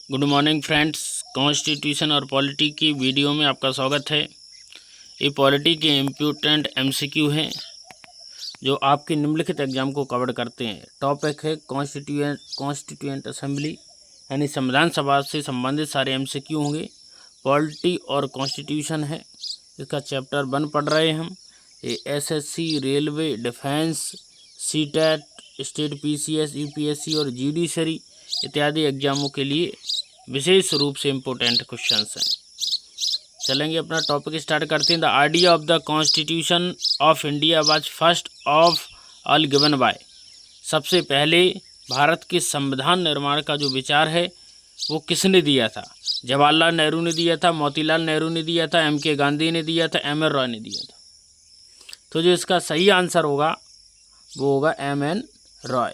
Good morning friends. Constitution और polity की video में आपका स्वागत है। ये पॉलिटी के इम्पोर्टेंट एमसीक्यू हैं जो आपके निम्नलिखित एग्जाम को कवर करते हैं। टॉपिक है कॉन्स्टिट्यूएंट असेंबली, यानी संविधान सभा से संबंधित सारे एमसीक्यू होंगे। पॉलिटी और कॉन्स्टिट्यूशन है, इसका चैप्टर 1 पढ़ रहे हैं हम। ये SSC, railway, defence, CTET, state PCS, UPSC और जुडिशरी इत्यादि एग्जामों के लिए विशेष रूप से इम्पोर्टेंट क्वेश्चंस हैं। चलेंगे, अपना टॉपिक स्टार्ट करते हैं। The idea of the constitution of India was first of all given by. सबसे पहले भारत के संविधान निर्माण का जो विचार है वो किसने दिया था? जवाहरलाल नेहरू ने दिया था, मोतीलाल नेहरू ने दिया था, एम.के. गांधी ने दिया था, एम.एन. रॉय ने दिया था। तो जो इसका सही आंसर होगा वो होगा एम.एन. रॉय।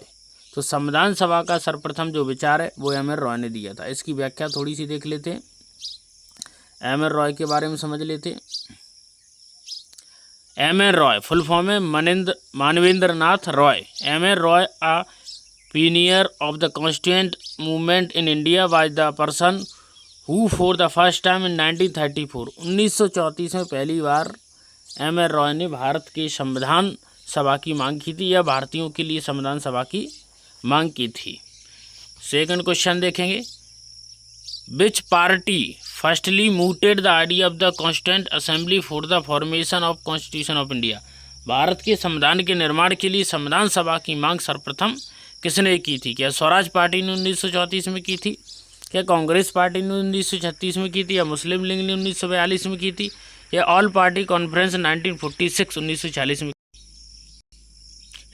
तो संविधान सभा का सर्वप्रथम जो विचार है वो एम.एन. रॉय ने दिया था। इसकी व्याख्या थोड़ी सी देख लेते हैं, एम.एन. रॉय के बारे में समझ लेते हैं। एम.एन. रॉय फुल फॉर्म है Manvendra Nath Roy. M N. Roy a pioneer of the constituent movement in India was the person who for the first time in 1934 1934 में पहली बार एम.एन. रॉय ने भारत के संविधान सभा की मांग की थी, या भारतीयों के लिए संविधान सभा की मांग की थी। सेकंड क्वेश्चन देखेंगे, विच party firstly mooted the idea of the constituent assembly for the formation of constitution of India. Bharat के संविधान के निर्माण के लिए संविधान सभा की मांग सर्वप्रथम किसने की थी? क्या स्वराज पार्टी ने 1934 में की थी, क्या कांग्रेस पार्टी ने 1936 में की थी, या मुस्लिम लीग ने 1942 में की थी, या ऑल पार्टी कॉन्फ्रेंस 1946 1940 में?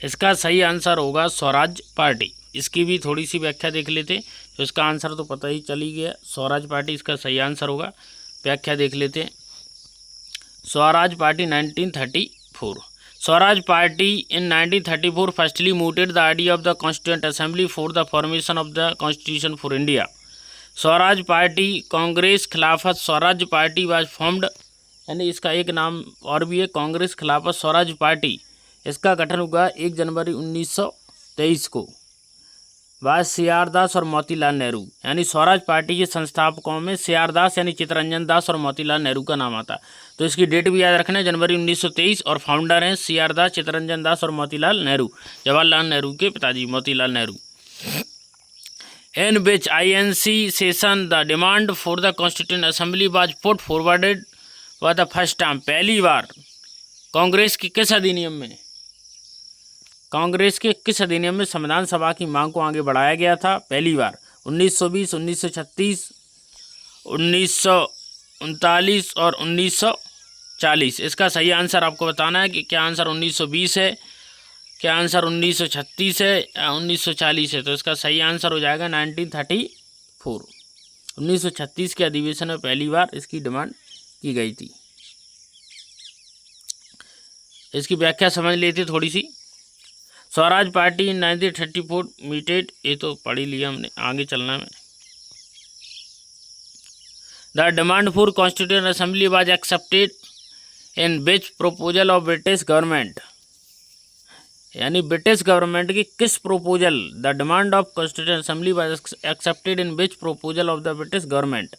इसका सही आंसर होगा स्वराज पार्टी। इसकी भी थोड़ी सी व्याख्या देख लेते हैं, तो इसका आंसर तो पता ही चली गया, स्वराज पार्टी इसका सही आंसर होगा। व्याख्या देख लेते हैं। Swaraj party 1934। Swaraj party in 1934 firstly mooted the idea of the Constituent Assembly for the formation of the Constitution for India. Swaraj party Congress खिलाफत स्वराज पार्टी वाज फॉर्म्ड, यानी इसका एक नाम और भी है, कांग्रेस खिलाफत स्वराज पार्टी। इसका गठन हुआ 1 जनवरी 1923 को। Was CR. दास और मोतीलाल नेहरू, यानी स्वराज पार्टी के संस्थापकों में सी.आर. दास यानी चित्तरंजन दास और मोतीलाल नेहरू का नाम आता। तो इसकी डेट भी याद रखना है, जनवरी 1923, और फाउंडर हैं सी.आर. दास, चित्तरंजन दास और मोतीलाल नेहरू, जवाहरलाल नेहरू के पिताजी मोतीलाल नेहरू। इन विच INC session the demand for the constituent assembly was put forwarded for the first time. पहली बार कांग्रेस की किस अधिनियम में, कांग्रेस के किस अधिनियम में संविधान सभा की मांग को आगे बढ़ाया गया था? पहली बार 1920, 1936, 1939 और 1940। इसका सही आंसर आपको बताना है कि क्या आंसर 1920 है, क्या आंसर 1936 है, या 1940 है। तो इसका सही आंसर हो जाएगा 1934। 1936 के अधिवेशन में पहली बार इसकी डिमांड की गई थी। इसकी व्याख्या समझ लेते थोड़ी सी। स्वराज पार्टी इन 1934 मीटेड, ये तो पढ़ी लिया हमने, आगे चलना है। The demand for constituent assembly was accepted in which proposal of British government, यानी ब्रिटिश गवर्नमेंट की किस proposal, the demand of constituent assembly was accepted in which proposal of the British government.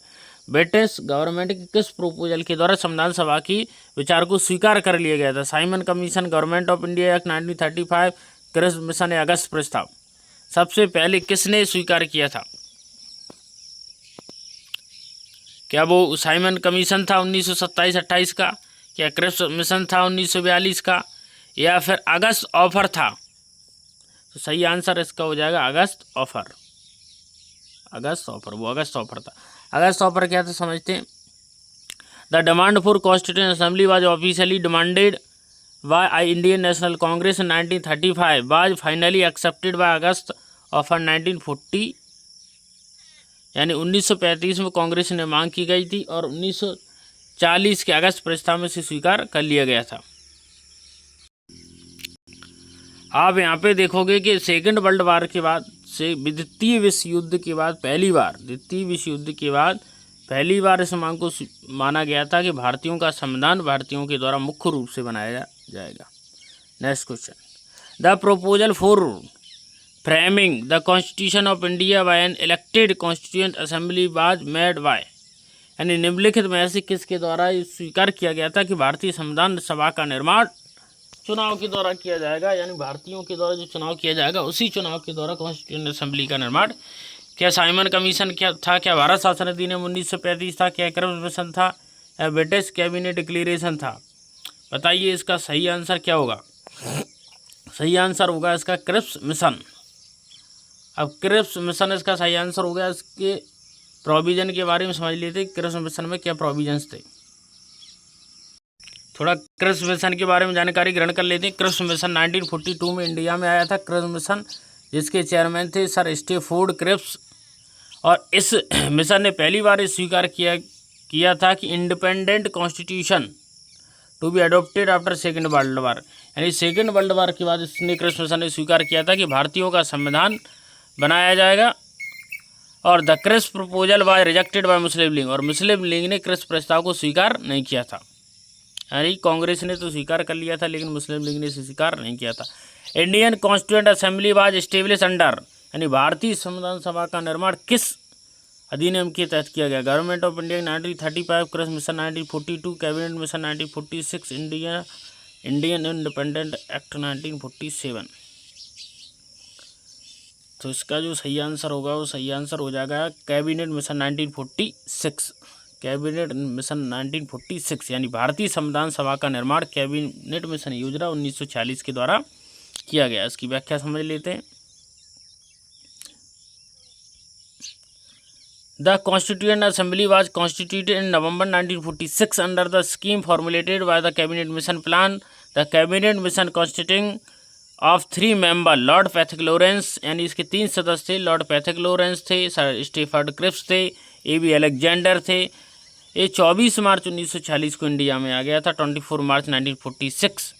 British government के किस proposal के द्वारा संविधान सभा की विचार को स्वीकार कर लिया गया था? Simon commission, government of India act 1935, Cripps mission या अगस्त प्रस्ताव। सबसे पहले किसने स्वीकार किया था? क्या वो साइमन कमीशन था 1927-28 का, क्या क्रिस मिशन था 1942 का, या फिर अगस्त ऑफर था? तो सही आंसर इसका हो जाएगा अगस्त ऑफर। अगस्त ऑफर, वो अगस्त ऑफर था। अगस्त ऑफर क्या था समझते हैं। The demand for constituent assembly was officially demanded by Indian National Congress in 1935 was finally accepted by August of 1940, यानी 1935 में कांग्रेस ने मांग की गई थी और 1940 के अगस्त प्रस्ताव में से स्वीकार कर लिया गया था। आप यहाँ पे देखोगे कि सेकेंड वर्ल्ड वार के बाद से द्वितीय विश्व युद्ध के बाद पहली बार, द्वितीय विश्व युद्ध के बाद पहली बार इस मांग को माना गया था कि भारतीयों का संविधान भारतीयों के द्वारा मुख्य रूप से बनाया जाएगा। Next question, the proposal for framing the constitution of India by an elected constituent assembly was made by, यानी निम्नलिखित में से किसके द्वारा ये स्वीकार किया गया था कि भारतीय संविधान सभा का निर्माण चुनाव के द्वारा किया जाएगा, यानी भारतीयों के द्वारा जो चुनाव किया जाएगा उसी चुनाव के द्वारा कॉन्स्टिट्यूएंट असेंबली का निर्माण। क्या साइमन कमीशन क्या था, क्या भारत शासन अधिनियम 1935 था, क्या क्रिप्स मिशन था, या ब्रिटिश कैबिनेट डिक्लेरेशन था? बताइए इसका सही आंसर क्या होगा। सही आंसर होगा इसका क्रिप्स मिशन। अब क्रिप्स मिशन इसका सही आंसर हो गया। इसके प्रोविजन के बारे में समझ लेते, क्रिप्स मिशन में क्या प्रोविजंस थे। थोड़ा क्रिप्स मिशन के बारे में जानकारी ग्रहण कर लेते हैं। क्रिप्स मिशन 1942 में इंडिया में आया था। क्रिप्स मिशन जिसके चेयरमैन थे सर स्टैफोर्ड क्रिप्स, और इस मिशन ने पहली बार स्वीकार किया था कि independent constitution to be adopted after second world war, यानी सेकेंड वर्ल्ड वार के बाद इसने क्रिप्स मिशन ने स्वीकार किया था कि भारतीयों का संविधान बनाया जाएगा। और the Cripps proposal was rejected by Muslim League, और मुस्लिम लीग ने क्रिप्स प्रस्ताव को स्वीकार नहीं किया था। यानी कांग्रेस ने तो स्वीकार कर लिया था लेकिन मुस्लिम लीग ने इसे स्वीकार नहीं किया था। Indian constituent assembly was establish under, यानी भारतीय संविधान सभा का निर्माण किस अधिनियम के तहत किया गया। Government of India 1935, Cripps mission 1942, cabinet mission 1946, Indian independent act 1947। तो इसका जो सही आंसर होगा वो सही आंसर हो जाएगा कैबिनेट मिशन 1946। कैबिनेट मिशन 1946 यानी भारतीय संविधान सभा का निर्माण कैबिनेट मिशन योजना 1946 के द्वारा किया गया। इसकी व्याख्या समझ लेते हैं। The constituent assembly was constituted in November 1946 under the scheme formulated by the cabinet mission plan. The cabinet mission constituting of 3 member lord Pethick Lawrence, यानी इसके 3 सदस्य थे। लॉर्ड पैथिक लॉरेंस थे, सर स्टैफोर्ड क्रिप्स थे, A.B. Alexander थे। ये 24 मार्च 1946 को India में आ गया था। 24 मार्च 1946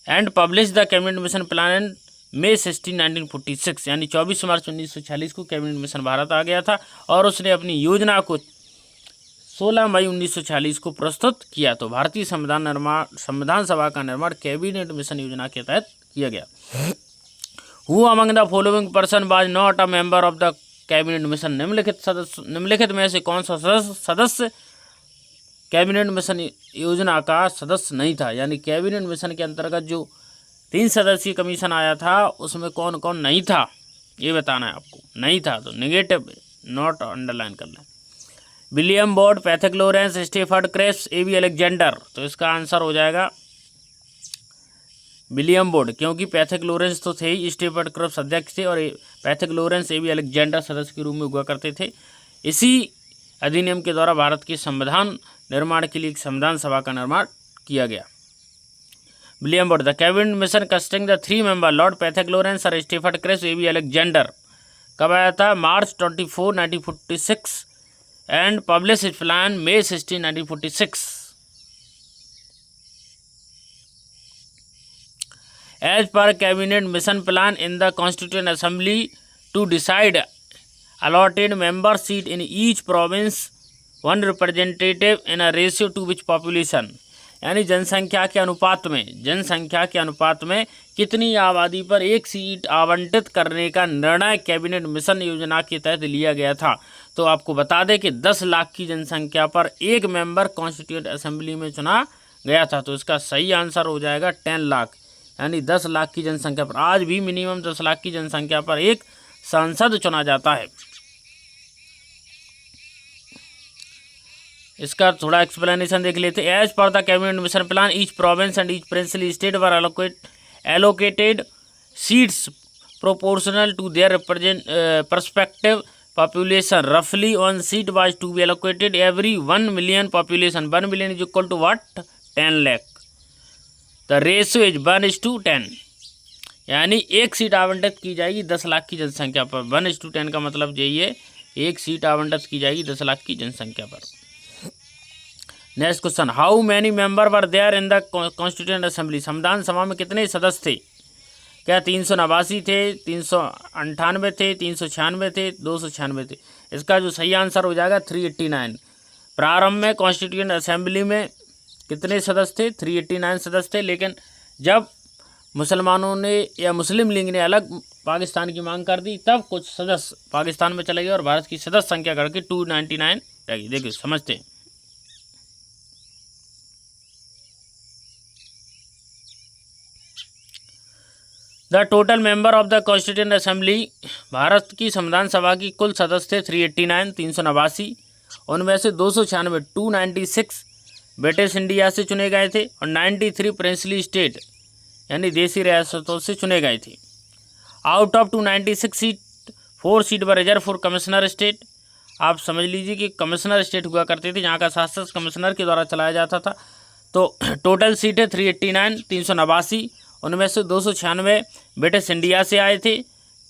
and publish the cabinet mission plan May 16, 1946, यानी 24 मार्च 1946 को कैबिनेट मिशन भारत आ गया था और उसने अपनी योजना को 16 मई 1946 को प्रस्तुत किया। तो भारतीय संविधान सभा का निर्माण कैबिनेट मिशन योजना के तहत किया गया। Who among the following person was not a member of the cabinet mission, निम्नलिखित में से कौन सा सदस्य कैबिनेट मिशन योजना का सदस्य नहीं था। यानी कैबिनेट मिशन के अंतर्गत जो 3 सदस्यीय कमीशन आया था उसमें कौन कौन नहीं था ये बताना है आपको। नहीं था तो नेगेटिव नॉट अंडरलाइन कर लें। William Board, Pethick Lawrence, Stafford Cripps, A.B. Alexander. तो इसका आंसर हो जाएगा विलियम बोर्ड, क्योंकि पैथिक लॉरेंस तो थे ही, स्टैफोर्ड क्रिप्स अध्यक्ष थे और पैथिक लॉरेंस A.B. अलेक्जेंडर सदस्य के रूप में हुआ करते थे। इसी अधिनियम के द्वारा भारत के संविधान निर्माण के लिए एक संविधान सभा का निर्माण किया गया। William Board, the cabinet mission consisting the 3 member lord Pethick Lawrence और स्टैफोर्ड क्रिप्स, A.B. अलेक्जेंडर कब आया था? March 24, 1946 and publish it plan May 16, 1946। As per cabinet mission plan in the constituent assembly to decide allotted member seat in each province, 1 representative in a ratio to which population, यानी जनसंख्या के अनुपात में कितनी आबादी पर एक सीट आवंटित करने का निर्णय कैबिनेट मिशन योजना के तहत लिया गया था। तो आपको बता दें कि 10 लाख की जनसंख्या पर एक मेंबर कॉन्स्टिट्यूएंट असेंबली में चुना गया था। तो इसका सही आंसर हो जाएगा 10 लाख, यानी 10 लाख की जनसंख्या पर। आज भी मिनिमम 10 लाख की जनसंख्या पर एक सांसद चुना जाता है। इसका थोड़ा एक्सप्लेनेशन देख लेते हैं। As per the cabinet mission plan each province and each princely state were allocated seats proportional to their perspective population. Roughly 1 seat was to be allocated every 1 million population. 1 million is equal to what? 10 lakh. The ratio is 1:10. यानी एक seat आवंटित की जाएगी 10 लाख की जनसंख्या पर। 1:10 का मतलब यही है, एक सीट आवंटित की जाएगी 10 लाख की जनसंख्या पर। Next question, how many member were there in the constituent assembly? संविधान सभा में कितने सदस्य थे? क्या 389 थे, 398 थे, 396 थे, 296 थे? इसका जो सही आंसर हो जाएगा 389। प्रारंभ में कॉन्स्टिट्यूएंट असेंबली में कितने सदस्य थे? 389 सदस्य थे, लेकिन जब मुसलमानों ने या मुस्लिम लीग ने अलग पाकिस्तान की मांग कर दी, तब कुछ सदस्य पाकिस्तान में चले गए और भारत की सदस्य संख्या बढ़ के 299 रह गई। देखिए समझते हैं। The total member of the constituent assembly, Bharat की संविधान सभा की कुल सदस्य थे 389 389। उनमें से 296 296 ब्रिटिश इंडिया से चुने गए थे और 93 प्रिंसली स्टेट यानी देसी रियासतों से चुने गए थे। Out of 296 seat 4 seat were reserve for commissioner state. आप समझ लीजिए कि कमिश्नर स्टेट हुआ करते थे जहाँ का शासन कमिश्नर के द्वारा चलाया जाता था। तो टोटल सीट है 389 389। उनमें से 296 ब्रिटिश इंडिया से आए थे,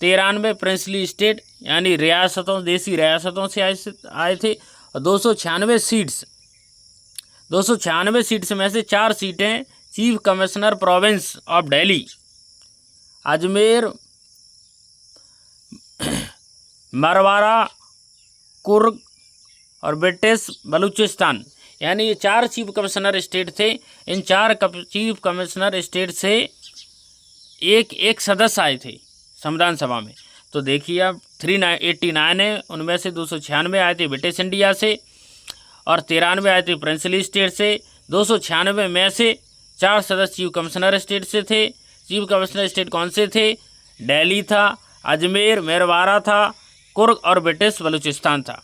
93 प्रिंसली स्टेट यानी रियासतों देसी रियासतों से आए थे और 296 सीट्स में से 4 सीटें chief commissioner province of Delhi, Ajmer, Marwara, Coorg और ब्रिटिश बलूचिस्तान यानी ये 4 चीफ कमिश्नर स्टेट थे। इन 4 चीफ कमिश्नर स्टेट से एक सदस्य आए थे संविधान सभा में। तो देखिए अब 389 है, उनमें से 296 आए थे ब्रिटिश इंडिया से और 93 आए थे प्रिंसली स्टेट से। 296 में से 4 सदस्य चीफ कमिश्नर स्टेट से थे। चीफ कमिश्नर स्टेट कौन से थे? दिल्ली था, अजमेर, मेरवाड़ा था, कुर्ग और ब्रिटिश बलूचिस्तान था।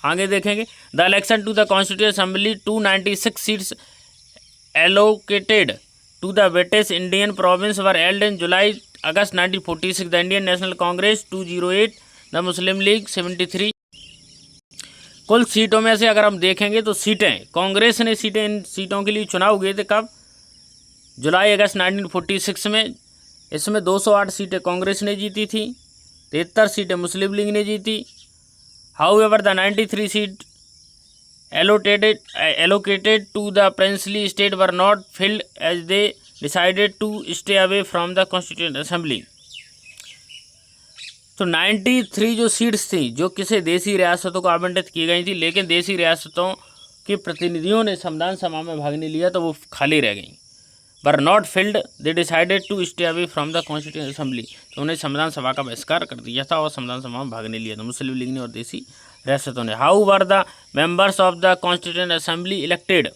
आगे देखेंगे। The election to the constituent assembly 296 seats allocated to the British Indian province were held in July August 1946। The Indian National Congress 208, the Muslim League 73। कुल सीटों में से अगर हम देखेंगे तो सीटें कांग्रेस ने इन सीटों के लिए चुनाव हुए थे कब? जुलाई अगस्त 1946 में। इसमें 208 सीटें कांग्रेस ने जीती थी, 73 सीटें मुस्लिम लीग ने जीती। However the 93 seat allocated to the princely state were not filled as they decided to stay away from the constituent assembly। तो 93 जो सीट्स थी जो किसी देसी रियासतों को आवंटित की गई थी, लेकिन देसी रियासतों के प्रतिनिधियों ने संविधान सभा में भाग नहीं लिया तो वो खाली रह गई। Were not filled they decided to stay away from the constituent assembly. तो उन्हें संविधान सभा का बहिष्कार कर दिया था और संविधान सभा में भाग नहीं लिया था मुस्लिम लीग ने और देसी रियासतों ने। How were the members of the constituent assembly elected.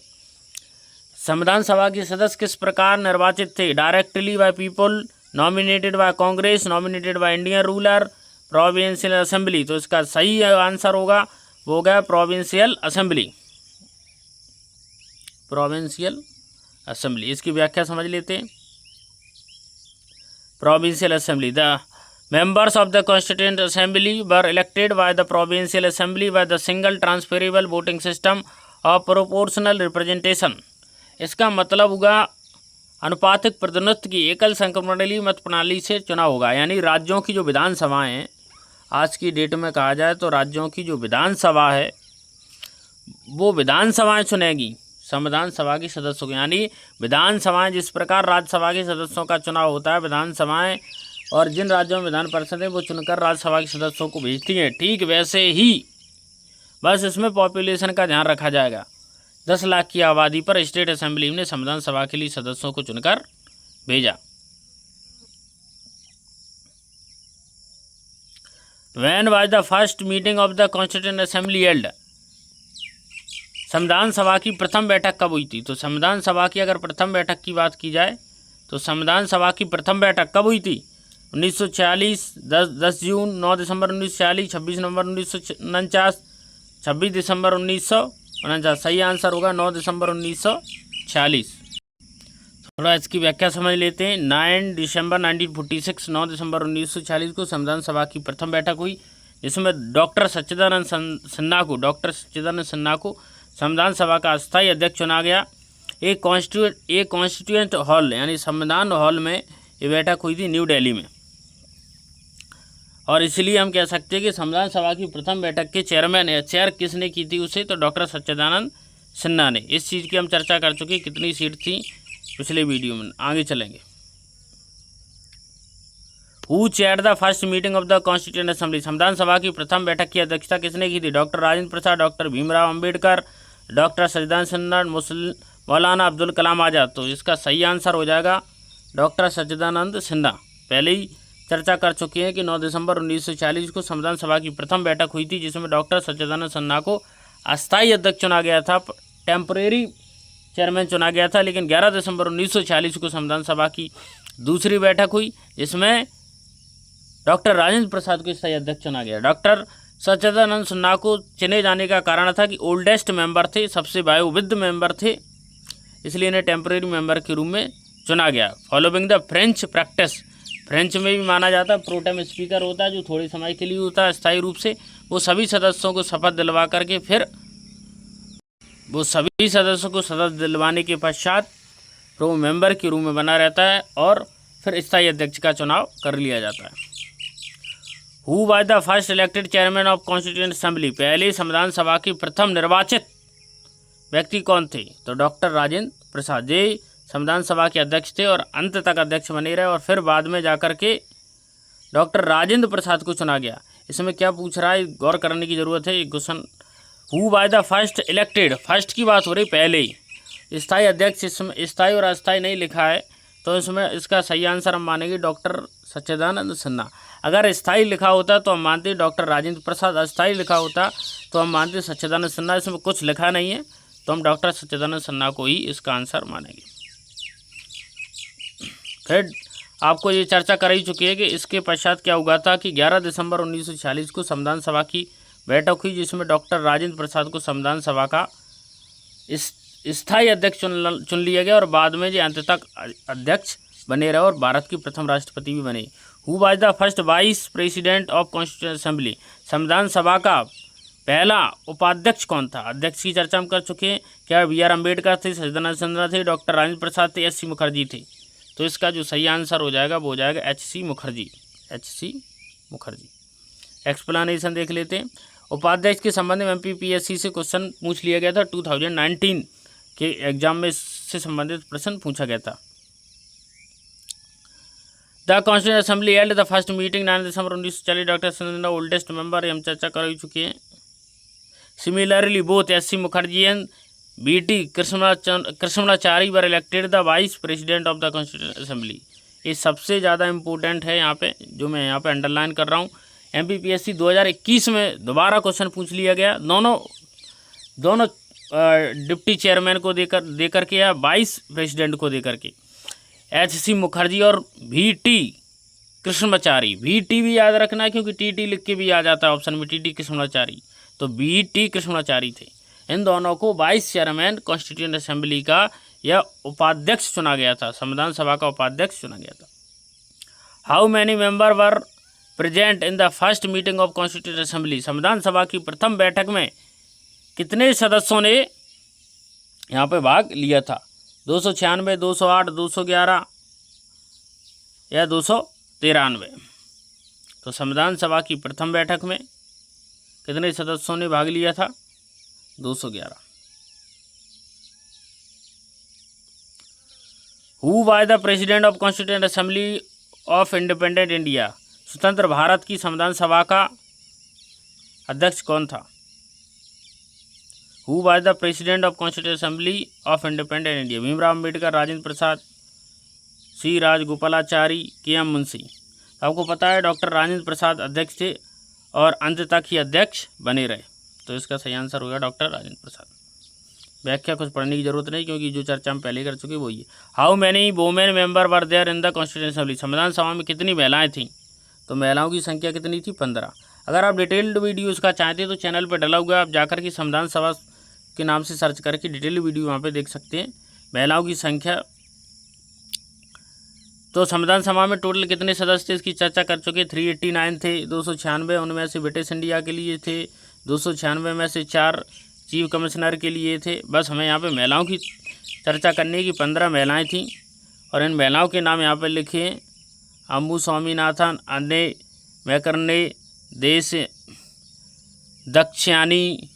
संविधान सभा के सदस्य किस प्रकार निर्वाचित थे? Directly by people, nominated by Congress, nominated by Indian ruler, provincial assembly. तो इसका सही आंसर होगा वो गया प्रोविंशियल असेंबली। प्रोविंशियल असेंबली, इसकी व्याख्या समझ लेते हैं। Provincial assembly, the members of the constituent assembly were elected by the provincial assembly by the single transferable voting system of proportional representation। इसका मतलब होगा अनुपातिक प्रतिनिधित्व की एकल संक्रमणीय मत प्रणाली से चुनाव होगा। यानी राज्यों की जो विधानसभाएं हैं, आज की डेट में कहा जाए तो राज्यों की जो विधानसभा है वो विधानसभाएं चुनेगी संविधान सभा के सदस्यों को। यानी विधानसभाएं जिस प्रकार राज्यसभा के सदस्यों का चुनाव होता है, विधानसभाएं और जिन राज्यों में विधान परिषद है वो चुनकर राज्यसभा के सदस्यों को भेजती हैं, ठीक वैसे ही बस इसमें पॉपुलेशन का ध्यान रखा जाएगा। 10 लाख की आबादी पर स्टेट असेंबली ने संविधान सभा के लिए सदस्यों को चुनकर भेजा। When was the first meeting of the constituent assembly held. संविधान सभा की प्रथम बैठक कब हुई थी? तो संविधान सभा की अगर प्रथम बैठक की बात की जाए तो संविधान सभा की प्रथम बैठक कब हुई थी? 1946, 10 जून, 9 दिसंबर 1946, 26 नवंबर 1949, 26 दिसंबर 1949। सही आंसर होगा 9 दिसंबर 1946। थोड़ा इसकी व्याख्या समझ लेते हैं। 9 दिसंबर 1946, 9 दिसंबर 1946 को संविधान सभा की प्रथम बैठक हुई, जिसमें डॉक्टर सच्चिदानंद सिन्हा को संविधान सभा का अस्थायी अध्यक्ष चुना गया। एक कॉन्स्टिट्यूएंट हॉल यानी संविधान हॉल में ये बैठक हुई थी न्यू दिल्ली में। और इसलिए हम कह सकते हैं कि संविधान सभा की प्रथम बैठक के चेयर किसने की थी उसे? तो डॉक्टर सच्चिदानंद सिन्हा ने। इस चीज़ की हम चर्चा कर चुके, कितनी सीट थी पिछले वीडियो में। आगे चलेंगे। Who chair the first meeting of the constituent assembly. संविधान सभा की प्रथम बैठक की अध्यक्षता किसने की थी? Doctor Rajendra Prasad, doctor Bhimrao Ambedkar, doctor सच्चिदानंद सिन्हा, मौलाना अब्दुल कलाम आज़ाद। तो इसका सही आंसर हो जाएगा डॉक्टर सच्चिदानंद सिन्हा। पहले ही चर्चा कर चुके हैं कि 9 दिसंबर 1940 को संविधान सभा की प्रथम बैठक हुई थी, जिसमें डॉक्टर सच्चिदानंद सिन्हा को अस्थायी अध्यक्ष चुना गया था, टेम्परेरी चेयरमैन चुना गया था। लेकिन 11 दिसंबर 1940 को संविधान सभा की दूसरी बैठक हुई, जिसमें डॉक्टर राजेंद्र प्रसाद को स्थायी अध्यक्ष चुना गया। डॉक्टर सच्चिदानंद सिन्हा को चुने जाने का कारण था कि ओल्डेस्ट मेंबर थे, सबसे वयोवृद्ध मेंबर थे, इसलिए इन्हें टेम्परेरी मेंबर के रूप में चुना गया। Following the French practice, French में भी माना जाता है प्रोटेम स्पीकर होता है जो थोड़े समय के लिए होता है स्थायी रूप से, वो सभी सदस्यों को शपथ दिलवा करके फिर शपथ दिलवाने के पश्चात प्रो मेंबर के रूप में बना रहता है और फिर स्थायी अध्यक्ष का चुनाव कर लिया जाता है। Who was the first elected chairman of constituent assembly, पहले संविधान सभा के प्रथम निर्वाचित व्यक्ति कौन थे? तो डॉक्टर राजेंद्र प्रसाद जी संविधान सभा के अध्यक्ष थे और अंत तक अध्यक्ष बने रहे और फिर बाद में जाकर के डॉक्टर राजेंद्र प्रसाद को चुना गया। इसमें क्या पूछ रहा है, गौर करने की जरूरत है ये question. Who by the first elected, first की बात हो रही पहले ही। स्थायी अध्यक्ष, इसमें स्थायी और अस्थायी नहीं लिखा है, तो इसमें इसका सही आंसर हम मानेंगे डॉक्टर सच्चिदानंद सिन्हा। अगर स्थायी लिखा होता तो हम मानते डॉक्टर राजेंद्र प्रसाद, अस्थायी लिखा होता तो हम मानते सच्चिदानंद सिन्हा। इसमें कुछ लिखा नहीं है तो हम डॉक्टर सच्चिदानंद सिन्हा को ही इसका आंसर मानेंगे। फिर आपको ये चर्चा कर ही चुकी है कि इसके पश्चात क्या हुआ था कि 11 दिसंबर 1946 को संविधान सभा की बैठक हुई, जिसमें डॉक्टर राजेंद्र प्रसाद को संविधान सभा का स्थायी अध्यक्ष चुन लिया गया और बाद में जो अंत तक अध्यक्ष बने रहे और भारत की प्रथम राष्ट्रपति भी बने। Who was the first vice president of constituent assembly, संविधान सभा का पहला उपाध्यक्ष कौन था? अध्यक्ष की चर्चा हम कर चुके हैं। क्या बी आर अम्बेडकर थे, सच्चिदानंद सिन्हा थे, डॉक्टर राजेंद्र प्रसाद थे, एच सी मुखर्जी थे? तो इसका जो सही आंसर हो जाएगा वो हो जाएगा एच सी मुखर्जी। एक्सप्लेनेशन देख लेते हैं। उपाध्यक्ष के संबंध में MPPSC से क्वेश्चन पूछ लिया गया था, 2019 के एग्जाम में इससे संबंधित प्रश्न पूछा गया था। The constituent assembly held the first meeting 9 December 1940, doctor Sinha oldest member, हम चर्चा कर चुके हैं। Similarly both H C. Mukherjee and B.T. Krishnachari were elected the vice president of the constituent assembly. ये सबसे ज़्यादा इंपॉर्टेंट है यहाँ पे, जो मैं यहाँ पे अंडरलाइन कर रहा हूँ। MPPSC 2021 में दोबारा क्वेश्चन पूछ लिया गया, दोनों डिप्टी चेयरमैन को देकर के या वाइस प्रेसिडेंट को देकर के, H.C. मुखर्जी और V.T. कृष्णाचारी। V.T. भी याद रखना है क्योंकि T.T. लिख के भी आ जाता है ऑप्शन में, T.T. कृष्णाचारी, तो B.T. कृष्णाचारी थे। इन दोनों को वाइस चेयरमैन कॉन्स्टिट्यूएंट असेंबली का या उपाध्यक्ष चुना गया था, संविधान सभा का उपाध्यक्ष चुना गया था। How many member were present in the first meeting of constituent assembly, संविधान सभा की प्रथम बैठक में कितने सदस्यों ने यहाँ पे भाग लिया था? 296, 208, 211 या 293? तो संविधान सभा की प्रथम बैठक में कितने सदस्यों ने भाग लिया था? 211। Who was the president of constituent assembly of independent India, स्वतंत्र भारत की संविधान सभा का अध्यक्ष कौन था? Who was the president of constituent assembly of independent India? Bhimrao Ambedkar, Rajendra Prasad, C Rajagopalachari, K M. Munshi. आपको पता है डॉक्टर राजेंद्र प्रसाद अध्यक्ष थे और अंत तक ही अध्यक्ष बने रहे, तो इसका सही आंसर होगा डॉक्टर राजेंद्र प्रसाद। व्याख्या कुछ पढ़ने की जरूरत नहीं क्योंकि जो चर्चा हम पहले कर चुके वही है। How many women member were there in the constituent assembly, संविधान सभा में कितनी महिलाएं थीं? तो महिलाओं की संख्या कितनी थी? 15। अगर आप डिटेल्ड वीडियो इसका चाहते हैं तो चैनल पर डला हुआ है, आप जाकर के संविधान सभा के नाम से सर्च करके डिटेल्ड वीडियो वहाँ पे देख सकते हैं। महिलाओं की संख्या, तो संविधान सभा में टोटल कितने सदस्य थे इसकी चर्चा कर चुके। 389 थे, 296 उनमें से ब्रिटिश इंडिया के लिए थे, 296 में से 4 चीफ कमिश्नर के लिए थे। बस हमें यहाँ पे महिलाओं की चर्चा करने की 15 महिलाएं थीं और इन महिलाओं के नाम यहाँ पर लिखे हैं। अम्बू स्वामीनाथन, अन्ने मैकर्ने, देश दक्षयानी,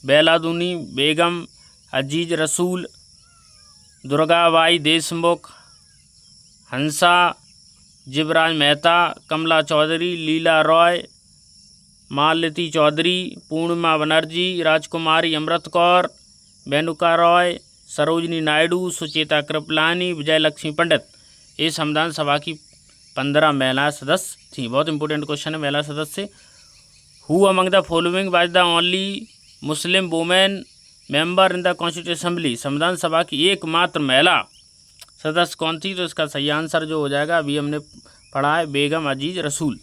बेलादुनी बेगम, अजीज रसूल, दुर्गाबाई देशमुख, हंसा जिबराज मेहता, कमला चौधरी, लीला रॉय, मालती चौधरी, पूर्णिमा बनर्जी, राजकुमारी अमृत कौर, मेनका रॉय, सरोजिनी नायडू, सुचेता कृपलानी, विजय लक्ष्मी पंडित। ये संविधान सभा की 15 महिला सदस्य थी। बहुत इंपॉर्टेंट क्वेश्चन है महिला सदस्य। Who among the following was the only Muslim women member in the constitution assembly. संविधान सभा की एकमात्र महिला सदस्य कौन थी? तो इसका सही आंसर जो हो जाएगा अभी हमने पढ़ा है बेगम अजीज रसूल।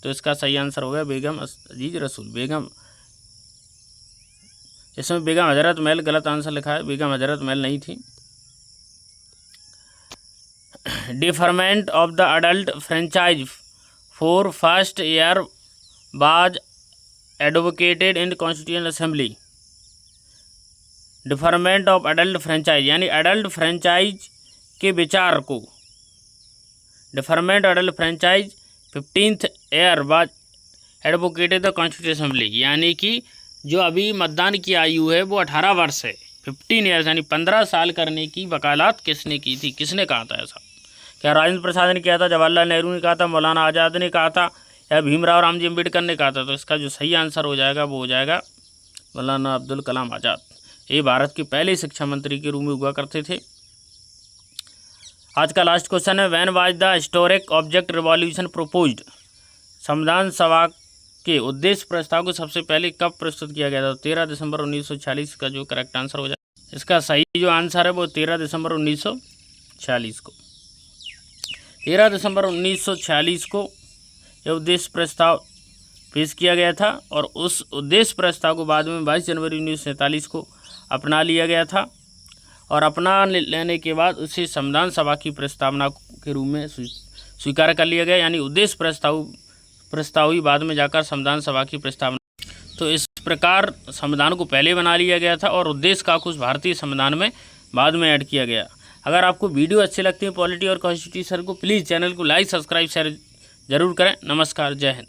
तो इसका सही आंसर हो गया बेगम अजीज रसूल। बेगम, इसमें बेगम हजरत महल गलत आंसर लिखा है, बेगम हजरत महल नहीं थी। Deferment of the adult franchise for first year was advocated in constitution assembly. Deferment of adult franchise यानी अडल्ट फ्रेंचाइज के विचार को, deferment adult franchise 15th year was advocated the constitution assembly, यानी कि जो अभी मतदान की आयु है वो 18 वर्ष है। 15 ईयर्स यानी 15 साल करने की वकालत किसने की थी? किसने कहा था ऐसा? क्या राजेंद्र प्रसाद ने किया था, जवाहरलाल नेहरू ने कहा था, मौलाना आज़ाद ने कहा था, या भीमराव रामजी अम्बेडकर ने कहा था? तो इसका जो सही आंसर हो जाएगा वो हो जाएगा मौलाना अब्दुल कलाम आज़ाद। ये भारत के पहले शिक्षा मंत्री के रूप में हुआ करते थे। आज का लास्ट क्वेश्चन है when was the historic object revolution proposed. संविधान सभा के उद्देश्य प्रस्ताव को सबसे पहले कब प्रस्तुत किया गया था? 13 दिसंबर 1946 का जो करेक्ट आंसर हो जाए। इसका सही जो आंसर है वो 13 दिसंबर 1946 को 13 दिसंबर 1946 को यह उद्देश्य प्रस्ताव पेश किया गया था और उस उद्देश्य प्रस्ताव को बाद में 22 जनवरी 1947 को अपना लिया गया था और अपना लेने के बाद उसे संविधान सभा की प्रस्तावना के रूप में स्वीकार कर लिया गया, यानी उद्देश्य प्रस्ताव ही बाद में जाकर संविधान सभा की प्रस्तावना। तो इस प्रकार संविधान को पहले बना लिया गया था और उद्देश्य का कुछ भारतीय संविधान में बाद में ऐड किया गया। अगर आपको वीडियो अच्छी लगती है पॉलिटी और कॉन्स्टिट्यूशन को, प्लीज़ चैनल को लाइक सब्सक्राइब शेयर जरूर करें। नमस्कार, जय हिंद।